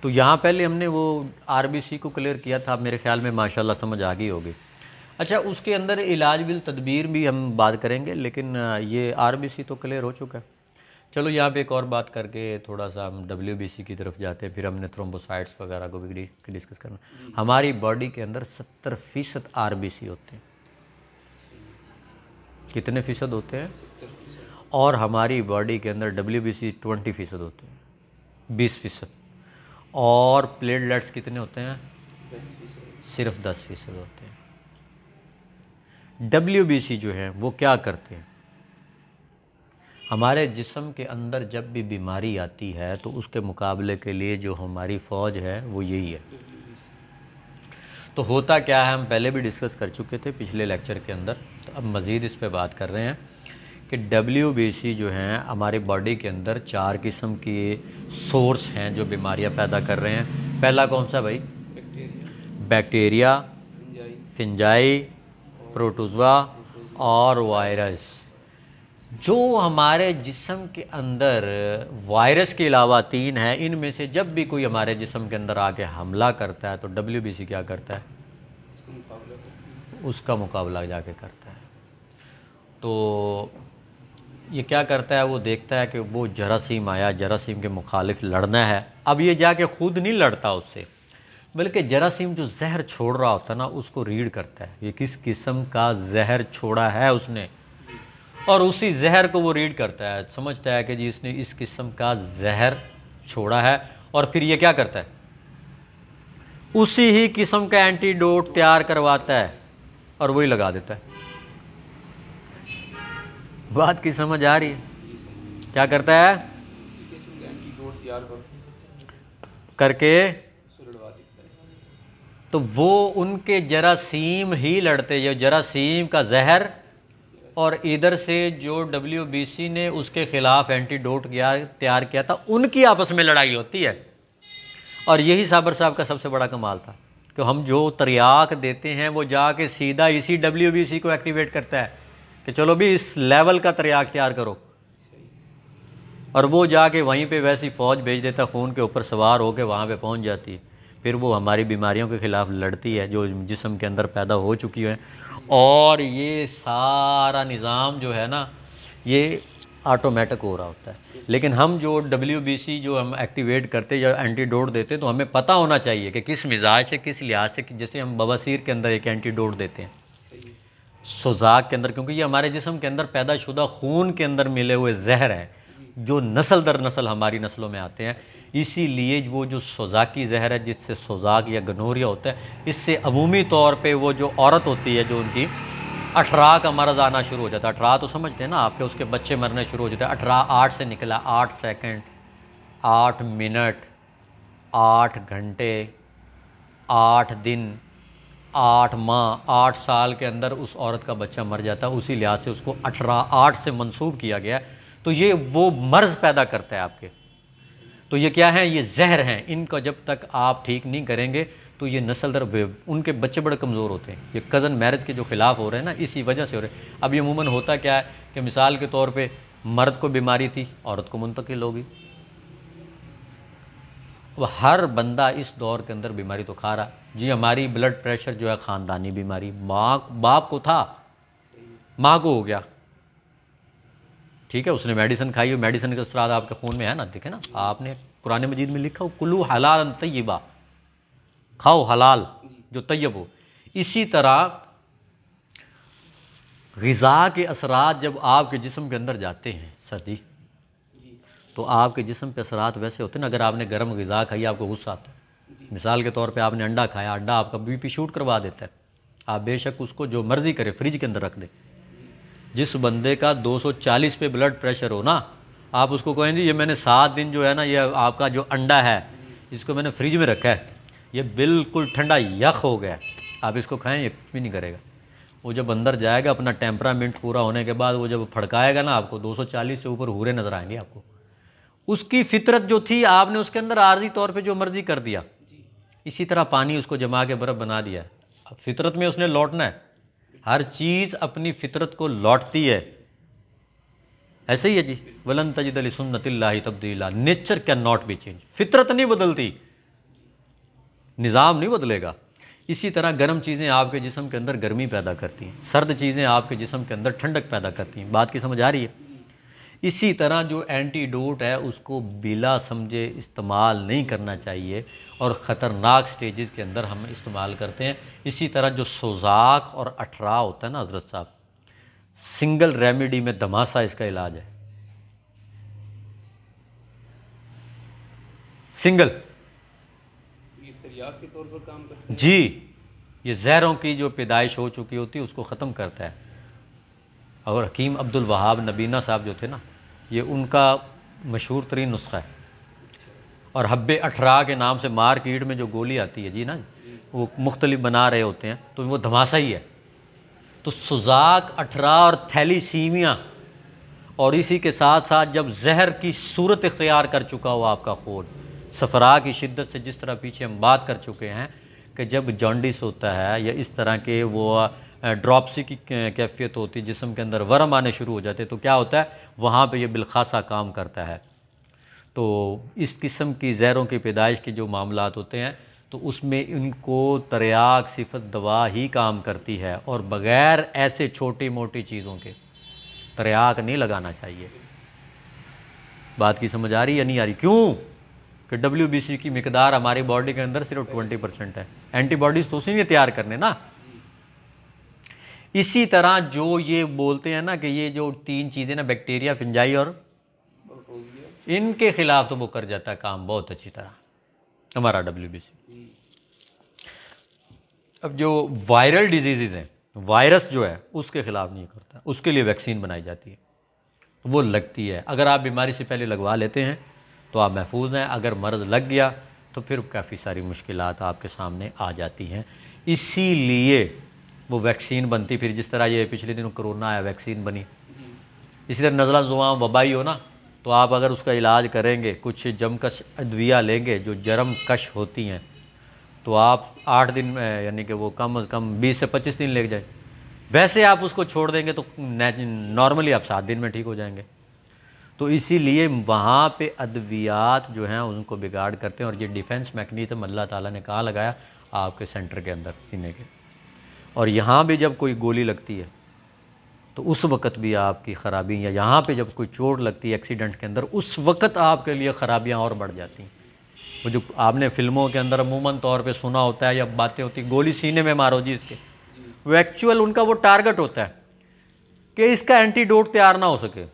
तो यहाँ पहले हमने वो आरबीसी को क्लियर किया था, मेरे ख्याल में माशाल्लाह समझ आ गई होगी। अच्छा, उसके अंदर इलाज बिल तदबीर भी हम बात करेंगे, लेकिन ये आरबीसी तो क्लियर हो चुका है। चलो यहाँ पे एक और बात करके थोड़ा सा हम डब्ल्यूबीसी की तरफ जाते हैं, फिर हमने थ्रोम्बोसाइट्स वगैरह को भी डिस्कस करना। हमारी बॉडी के अंदर 70% आरबीसी होते हैं। कितने फ़ीसद होते हैं? 70%। और हमारी बॉडी के अंदर डब्ल्यूबीसी 20% होते हैं, 20%। और प्लेटलेट्स कितने होते हैं? 10%। सिर्फ 10% होते हैं। डब्ल्यूबीसी जो है वो क्या करते हैं? हमारे जिस्म के अंदर जब भी बीमारी आती है तो उसके मुकाबले के लिए जो हमारी फ़ौज है वो यही है। तो होता क्या है, हम पहले भी डिस्कस कर चुके थे पिछले लेक्चर के अंदर, तो अब मज़ीद इस पे बात कर रहे हैं कि डब्ल्यूबीसी जो हैं हमारी बॉडी के अंदर 4 किस्म के सोर्स हैं जो बीमारियां पैदा कर रहे हैं। पहला कौन सा भाई? बैक्टीरिया, फिंजाई, प्रोटोज़ोआ और वायरस। जो हमारे जिस्म के अंदर वायरस के अलावा 3 है, इनमें से जब भी कोई हमारे जिस्म के अंदर आके हमला करता है तो डब्ल्यूबीसी क्या करता है? उसका मुकाबला जाके करता है। तो ये क्या करता है, वो देखता है कि वो जरासीम आया, जरासीम के मुखालिफ लड़ना है। अब ये जाके खुद नहीं लड़ता उससे, बल्कि जरासीम जो जहर छोड़ रहा होता है ना, उसको रीड करता है, ये किस किस्म का जहर छोड़ा है उसने, और उसी जहर को वो रीड करता है, समझता है कि जी इसने इस किस्म का जहर छोड़ा है। और फिर ये क्या करता है, उसी ही किस्म का एंटीडोट तैयार करवाता है और वही लगा देता है। बात की समझ आ रही है? क्या करता है? उसी किस्म का एंटीडोट तैयार करके लड़वा देता है। तो वो उनके जरासीम ही लड़ते, जो जरासीम का जहर, और इधर से जो डब्ल्यूबीसी ने उसके खिलाफ एंटीडोट तैयार किया था, उनकी आपस में लड़ाई होती है। और यही साबर साहब का सबसे बड़ा कमाल था कि हम जो तरियाक देते हैं वो जाके सीधा इसी डब्ल्यूबीसी को एक्टिवेट करता है कि चलो भी इस लेवल का तरियाक तैयार करो, और वो जाके वहीं पे वैसी फ़ौज भेज देता, खून के ऊपर सवार होकर वहाँ पे पहुँच जाती है। फिर वो हमारी बीमारियों के ख़िलाफ़ लड़ती है जो जिस्म के अंदर पैदा हो चुकी है। और ये सारा निज़ाम जो है ना, ये ऑटोमेटिक हो रहा होता है। लेकिन हम जो डब्ल्यूबीसी जो हम एक्टिवेट करते या एंटीडोट देते, तो हमें पता होना चाहिए कि किस मिजाज से, किस लिहाज से, जैसे हम बवासीर के अंदर एक एंटीडोट देते हैं, सोजाक के अंदर, क्योंकि ये हमारे जिस्म के अंदर पैदाशुदा खून के अंदर मिले हुए जहर हैं जो नस्ल दर नस्ल हमारी नस्लों में आते हैं। इसीलिए वो जो सोजाकी जहर है, जिससे सोजाक या गनोरिया होता है, इससे अमूमी तौर पे वो जो औरत होती है, जो उनकी अठरा का मर्ज़ आना शुरू हो जाता है। अठरा तो समझते हैं ना आपके, उसके बच्चे मरने शुरू हो जाते हैं। 18 8 से निकला, 8 सेकंड, 8 मिनट, 8 घंटे, 8 दिन, 8 माह, 8 साल के अंदर उस औरत का बच्चा मर जाता है। उसी लिहाज से उसको 18 8 से मंसूब किया गया है। तो ये वो मर्ज़ पैदा करता है आपके। तो ये क्या है, ये जहर हैं। इनका जब तक आप ठीक नहीं करेंगे तो ये नस्ल दर उनके बच्चे बड़े कमज़ोर होते हैं। ये कज़न मैरिज के जो खिलाफ़ हो रहे हैं ना, इसी वजह से हो रहे हैं। अब ये अमूमन होता क्या है कि मिसाल के तौर पे मर्द को बीमारी थी, औरत को मुंतकिल होगी। अब हर बंदा इस दौर के अंदर बीमारी तो खा रहा है जी। हमारी ब्लड प्रेशर जो है ख़ानदानी बीमारी, माँ बाप को था, माँ को हो गया, ठीक है, उसने मेडिसिन खाई, और मेडिसिन का असरात आपके खून में है ना, देखे ना आपने कुरान मजीद में लिखा हो, कुलू हलाल तय्यबा, खाओ हलाल जो तैयब हो। इसी तरह ग़िज़ा के असरात जब आपके जिस्म के अंदर जाते हैं सर्दी, तो आपके जिस्म पे असरात वैसे होते हैं ना, अगर आपने गर्म ग़िज़ा खाई आपको गुस्सा आता है। मिसाल के तौर पे आपने अंडा खाया, अंडा आपका बीपी शूट करवा देता है। आप बेशक उसको जो मर्ज़ी करें फ्रिज के अंदर रख दें। जिस बंदे का 240 पे ब्लड प्रेशर हो ना, आप उसको कहेंगे ये मैंने 7 दिन जो है ना, ये आपका जो अंडा है इसको मैंने फ्रिज में रखा है, ये बिल्कुल ठंडा यख हो गया, आप इसको खाएं, ये कुछ भी नहीं करेगा। वो जब अंदर जाएगा अपना टेम्परामेंट पूरा होने के बाद, वो जब फड़काएगा ना, आपको 240 से ऊपर हूरे नज़र आएंगे आपको। उसकी फितरत जो थी, आपने उसके अंदर आर्जी तौर पे जो मर्जी कर दिया। इसी तरह पानी उसको जमा के बर्फ़ बना दिया। अब फितरत में उसने लौटना है, हर चीज़ अपनी फितरत को लौटती है। ऐसे ही है जी, वलन तजिद लिसुन्नतिल्लाहि तब्दीला, nature can not be change, फितरत नहीं बदलती। निज़ाम नहीं बदलेगा। इसी तरह गर्म चीज़ें आपके जिस्म के अंदर गर्मी पैदा करती हैं, सर्द चीज़ें आपके जिस्म के अंदर ठंडक पैदा करती हैं। बात की समझ आ रही है? इसी तरह जो एंटीडोट है उसको बिला समझे इस्तेमाल नहीं करना चाहिए और ख़तरनाक स्टेजेस के अंदर हम इस्तेमाल करते हैं। इसी तरह जो सोजाक और अठरा होता है ना हज़रत साहब, सिंगल रेमेडी में धमासा इसका इलाज है। सिंगल ये तरियाक के तौर पर काम करते हैं। जी, ये जहरों की जो पैदाइश हो चुकी होती है उसको ख़त्म करता है। और हकीम अब्दुल वहाब नबीना साहब जो थे ना, ये उनका मशहूर तरीन नुस्खा है। और हब्बे अठरा के नाम से मार्केट में जो गोली आती है जी ना, वो मुख्तलिफ बना रहे होते हैं, तो वो धमासा ही है। तो सुजाक, अठरा और थैलीसीमिया, और इसी के साथ साथ जब जहर की सूरत इख्तियार कर चुका हो आपका खून, सफरा की शिद्दत से, जिस तरह पीछे हम बात कर चुके हैं कि जब जॉन्डिस होता है या इस तरह के वो ड्रॉपसी की कैफियत होती है, जिस्म के अंदर वर्म आने शुरू हो जाते हैं, तो क्या होता है वहाँ पे ये बिलखासा काम करता है। तो इस किस्म की जहरों की पैदाइश के जो मामलात होते हैं तो उसमें इनको तरियाक सिफत दवा ही काम करती है, और बग़ैर ऐसे छोटी मोटी चीज़ों के तरियाक नहीं लगाना चाहिए। बात की समझ आ रही है या नहीं आ रही? क्यों कि WBC की मिकदार हमारी बॉडी के अंदर सिर्फ 20% है। एंटीबॉडीज़ तो उसी ने तैयार करने ना। इसी तरह जो ये बोलते हैं ना कि ये जो तीन चीज़ें ना, बैक्टीरिया, फिंजाई और प्रोटोजिया, इनके खिलाफ तो वो कर जाता है काम बहुत अच्छी तरह हमारा WBC। अब जो वायरल डिजीज़ हैं, वायरस जो है उसके ख़िलाफ़ नहीं करता, उसके लिए वैक्सीन बनाई जाती है, वो लगती है। अगर आप बीमारी से पहले लगवा लेते हैं तो आप महफूज हैं, अगर मर्ज़ लग गया तो फिर काफ़ी सारी मुश्किलात आपके सामने आ जाती हैं। इसीलिए वो वैक्सीन बनती, फिर जिस तरह ये पिछले दिनों कोरोना आया, वैक्सीन बनी। इसी तरह नज़ला ज़ुकाम वबाई हो ना, तो आप अगर उसका इलाज करेंगे, कुछ जमकश अद्विया लेंगे जो जरम कश होती हैं, तो आप 8 दिन में, यानी कि वो कम से कम 20 से 25 दिन ले जाए। वैसे आप उसको छोड़ देंगे तो नॉर्मली आप 7 दिन में ठीक हो जाएंगे। तो इसीलिए वहाँ पे अद्वियात जो हैं उनको बिगाड़ करते हैं, और ये डिफेंस मैकेनिज़्म अल्लाह ताला ने कहाँ लगाया? आपके सेंटर के अंदर, सीने के। और यहाँ भी जब कोई गोली लगती है तो उस वक़्त भी आपकी ख़राबी, या यहाँ पे जब कोई चोट लगती है एक्सीडेंट के अंदर, उस वक़्त आपके लिए ख़राबियाँ और बढ़ जाती हैं। वो जो आपने फ़िल्मों के अंदर अमूमन तौर पे सुना होता है या बातें होती, गोली सीने में मारो जी इसके, वो एक्चुअल उनका वो टारगेट होता है कि इसका एंटीडोट तैयार ना हो सके। ये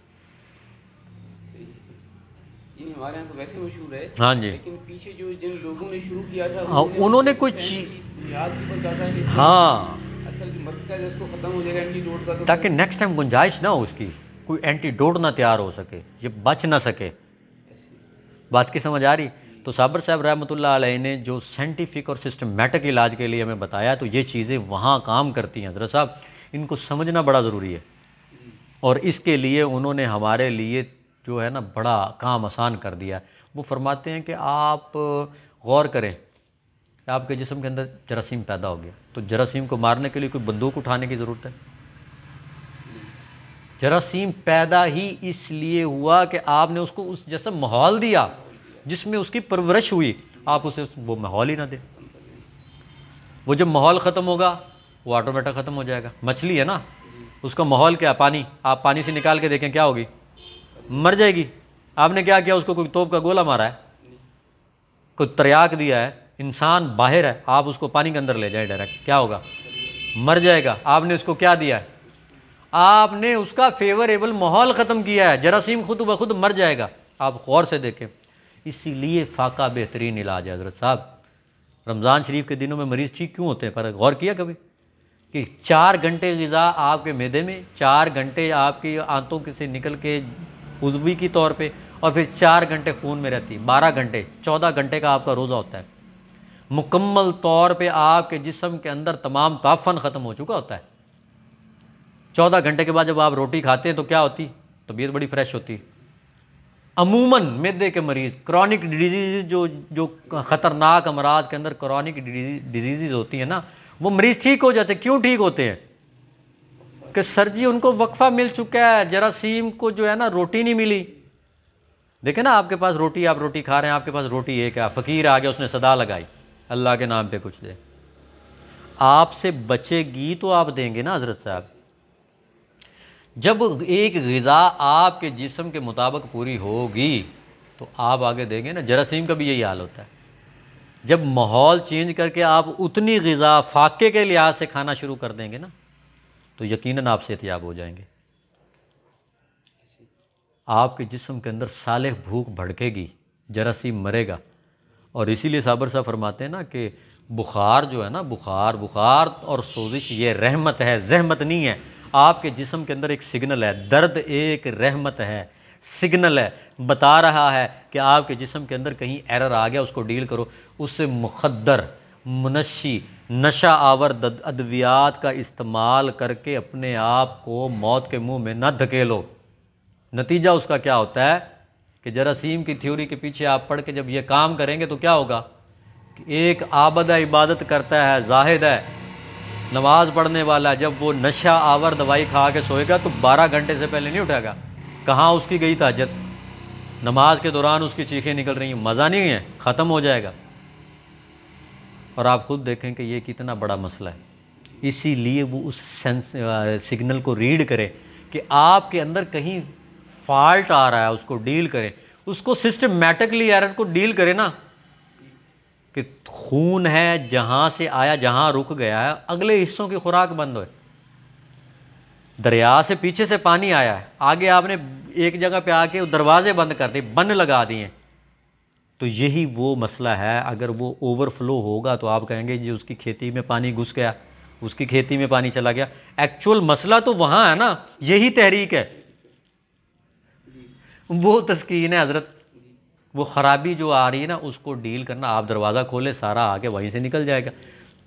हमारे यहाँ तो वैसे मशहूर है। हाँ जी, लेकिन पीछे जो जिन लोगों ने शुरू किया था, हाँ, उन्होंने कुछ बुनियाद के ऊपर कहा था कि हाँ, असल जो मरकज़ है उसको ख़त्म हो जाएगा एंटीडोट का, तो ताकि नेक्स्ट टाइम गुंजाइश ना हो उसकी, कोई एंटीडोट ना तैयार हो सके, ये बच ना सके। बात की समझ आ रही? तो साबर साहब रहमतुल्लाह अलैह ने जो साइंटिफिक और सिस्टमेटिक इलाज के लिए हमें बताया, तो ये चीज़ें वहाँ काम करती हैं हज़रत साहब, इनको समझना बड़ा ज़रूरी है। और इसके लिए उन्होंने हमारे लिए जो है ना बड़ा काम आसान कर दिया है। वो फरमाते हैं कि आप गौर करें कि आपके जिस्म के अंदर जरासीम पैदा हो गया, तो जरासीम को मारने के लिए कोई बंदूक उठाने की ज़रूरत है? जरासीम पैदा ही इसलिए हुआ कि आपने उसको उस जैसा माहौल दिया जिसमें उसकी परवरिश हुई, आप उसे वो माहौल ही ना दें। वो जब माहौल ख़त्म होगा वो ऑटोमेटिक ख़त्म हो जाएगा। मछली है ना, उसका माहौल क्या? पानी। आप पानी से निकाल के देखें क्या होगी? मर जाएगी। आपने क्या किया? उसको कोई तोप का गोला मारा है, कोई तरियाक दिया है, इंसान बाहर है, आप उसको पानी के अंदर ले जाए डायरेक्ट, क्या होगा? मर जाएगा। आपने उसको क्या दिया है? आपने उसका फेवरेबल माहौल ख़त्म किया है, जरासीम खुद ब खुद मर जाएगा। आप गौर से देखें। इसीलिए फ़ाका बेहतरीन इलाज है हज़रत साहब। रमज़ान शरीफ के दिनों में मरीज़ ठीक क्यों होते हैं? पर गौर किया कभी कि 4 घंटे ग़िज़ा आपके मैदे में, 4 घंटे आपकी आंतों के से निकल के उज़वी की तौर पे, और फिर 4 घंटे खून में रहती, 12 घंटे, 14 घंटे का आपका रोज़ा होता है। मुकम्मल तौर पे आपके जिस्म के अंदर तमाम ताफ़न ख़त्म हो चुका होता है। 14 घंटे के बाद जब आप रोटी खाते हैं तो क्या होती? तबीयत बड़ी फ्रेश होती है। अमूमन मैदे के मरीज़, क्रॉनिक डिजीज़, जो ख़तरनाक अमराज के अंदर क्रॉनिक डिजीज़ होती हैं ना, वो मरीज़ ठीक हो जाते हैं। क्यों ठीक होते हैं? कि सर जी उनको वक्फ़ा मिल चुका है, जरासीम को जो है ना रोटी नहीं मिली। देखें ना, आपके पास रोटी, आप रोटी खा रहे हैं, आपके पास रोटी एक है, फ़कीर आ गया, उसने सदा लगाई, अल्लाह के नाम पे कुछ दे, आपसे बचेगी तो आप देंगे ना हज़रत साहब। जब एक ग़िज़ा आपके जिस्म के मुताबिक पूरी होगी तो आप आगे देंगे ना। जरासीम का भी यही हाल होता है। जब माहौल चेंज करके आप उतनी ग़िज़ा फाके के लिहाज से खाना शुरू कर देंगे ना तो यकीनन आप सेहतयाब हो जाएंगे। आपके जिस्म के अंदर सालेह भूख भड़केगी, जरासीम मरेगा। और इसीलिए साबर साहब फरमाते हैं ना कि बुखार जो है ना, बुखार और सोजिश ये रहमत है, जहमत नहीं है। आपके जिस्म के अंदर एक सिग्नल है, दर्द एक रहमत है, सिग्नल है, बता रहा है कि आपके जिस्म के अंदर कहीं एरर आ गया, उसको डील करो। उससे मुखद्दर, मुनशी, नशा आवर अद्वियात का इस्तेमाल करके अपने आप को मौत के मुंह में न धकेलो। नतीजा उसका क्या होता है कि जरासीम की थ्योरी के पीछे आप पढ़ के जब ये काम करेंगे तो क्या होगा कि एक आबदा इबादत करता है, जाहिद है, नमाज पढ़ने वाला, जब वो नशा आवर दवाई खा के सोएगा तो 12 घंटे से पहले नहीं उठेगा। कहाँ उसकी गई ताजत, नमाज के दौरान उसकी चीखें निकल रही हैं, मज़ा नहीं है, ख़त्म हो जाएगा। और आप खुद देखें कि ये कितना बड़ा मसला है। इसीलिए वो उस सिग्नल को रीड करे कि आपके अंदर कहीं फॉल्ट आ रहा है, उसको डील करें, उसको सिस्टमेटिकली एरर को डील करें ना। कि खून है, जहाँ से आया जहाँ रुक गया है, अगले हिस्सों की खुराक बंद हो। दरिया से पीछे से पानी आया है, आगे आपने एक जगह पे आके दरवाजे बंद कर दिए, बंद लगा दिए, तो यही वो मसला है। अगर वो ओवरफ्लो होगा तो आप कहेंगे जी उसकी खेती में पानी घुस गया, उसकी खेती में पानी चला गया। एक्चुअल मसला तो वहाँ है ना, यही तहरीक है, वो तस्कीन है हज़रत। वो ख़राबी जो आ रही है ना उसको डील करना। आप दरवाज़ा खोले, सारा आके वहीं से निकल जाएगा।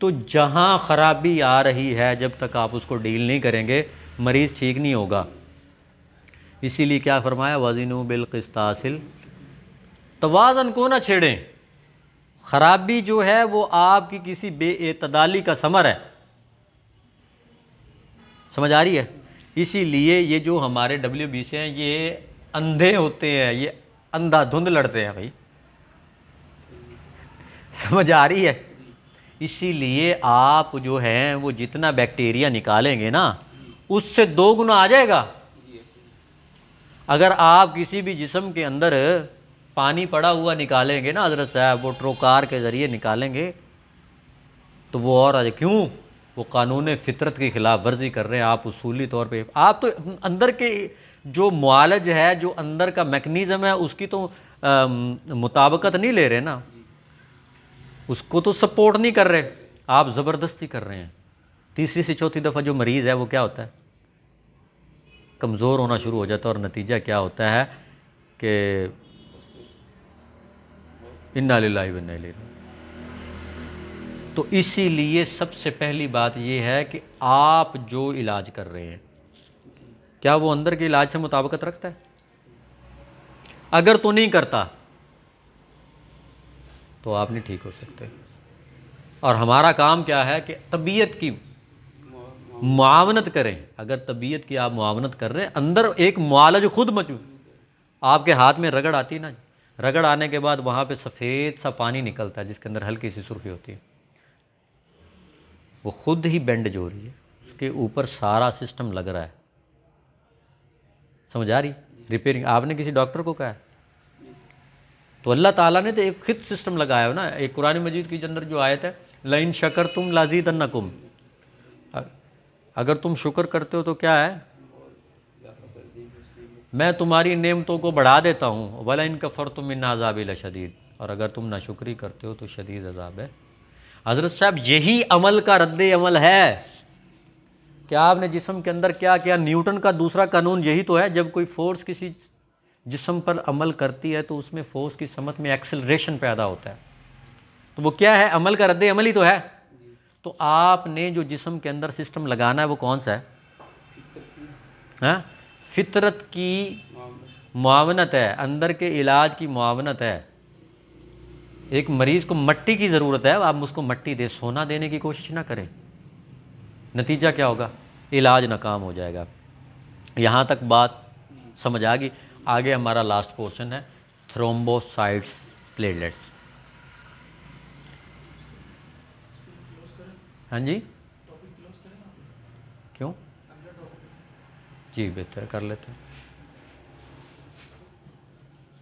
तो जहाँ ख़राबी आ रही है, जब तक आप उसको डील नहीं करेंगे, मरीज़ ठीक नहीं होगा। इसीलिए क्या फरमाया, वज़िनु बिल क़िस्तासिल, तवाज़न को ना छेड़ें। ख़राबी जो है वो आपकी किसी बेएतदाली का समर है। समझ आ रही है? इसीलिए ये जो हमारे WBC हैं ये अंधे होते हैं, ये अंधाधुंध लड़ते हैं भाई। समझ आ रही है? इसीलिए आप जो हैं वो जितना बैक्टीरिया निकालेंगे ना उससे 2 गुना आ जाएगा। अगर आप किसी भी जिस्म के अंदर पानी पड़ा हुआ निकालेंगे ना हज़रत साहब, वो ट्रोकार के ज़रिए निकालेंगे तो वो और आ जाए। क्यों? वो कानून फितरत की खिलाफ वर्जी कर रहे हैं आप उसूली तौर पे। आप तो अंदर के जो मुआलज है, जो अंदर का मैकेनिज़्म है, उसकी तो मुताबिकत नहीं ले रहे ना, उसको तो सपोर्ट नहीं कर रहे, आप ज़बरदस्ती कर रहे हैं। तीसरी से चौथी दफ़ा जो मरीज़ है वो क्या होता है, कमज़ोर होना शुरू हो जाता है। और नतीजा क्या होता है कि इन्ना लिल्लाहि व इन्ना इलैहि राजिऊन। तो इसीलिए सबसे पहली बात यह है कि आप जो इलाज कर रहे हैं क्या वो अंदर के इलाज से मुताबिकत रखता है? अगर तो नहीं करता तो आप नहीं ठीक हो सकते। और हमारा काम क्या है कि तबीयत की मुआवनत करें। अगर तबीयत की आप मुआवनत कर रहे हैं, अंदर एक मुआलज खुद मौजूद, आपके हाथ में रगड़ आती ना, रगड़ आने के बाद वहाँ पे सफ़ेद सा पानी निकलता है जिसके अंदर हल्की सी सुर्खी होती है, वो खुद ही बैंडेज हो रही है, उसके ऊपर सारा सिस्टम लग रहा है। समझ आ रही? रिपेयरिंग आपने किसी डॉक्टर को कहा है? तो अल्लाह ताला ने तो एक खुद सिस्टम लगाया है ना। एक कुरान मजीद के अंदर जो आयत है, लइन शकर तुम लाज़ीदन्नकुम, अगर तुम शुक्र करते हो तो क्या है, मैं तुम्हारी नेमतों को बढ़ा देता हूँ। वला इन कफ़रतुम मिन अज़ाबी लशदीद, और अगर तुम नाशुक्री करते हो तो शदीद अज़ाब है। हज़रत साहब यही अमल का रद्द अमल है। क्या आपने जिस्म के अंदर क्या किया? न्यूटन का दूसरा कानून यही तो है, जब कोई फोर्स किसी जिस्म पर अमल करती है तो उसमें फोर्स की समत में एक्सेलरेशन पैदा होता है। तो वो क्या है? अमल का रद्द अमल ही तो है। तो आपने जो जिस्म के अंदर सिस्टम लगाना है वो कौन सा है? हाँ, फितरत की मुआवनत है, अंदर के इलाज की मुआवनत है। एक मरीज़ को मट्टी की ज़रूरत है, आप उसको मट्टी दे, सोना देने की कोशिश ना करें। नतीजा क्या होगा? इलाज नाकाम हो जाएगा। यहाँ तक बात समझ आ गई? आगे हमारा लास्ट पोर्शन है, थ्रोम्बोसाइट्स, प्लेटलेट्स। हाँ जी, क्यों? जी बेहतर कर लेते हैं।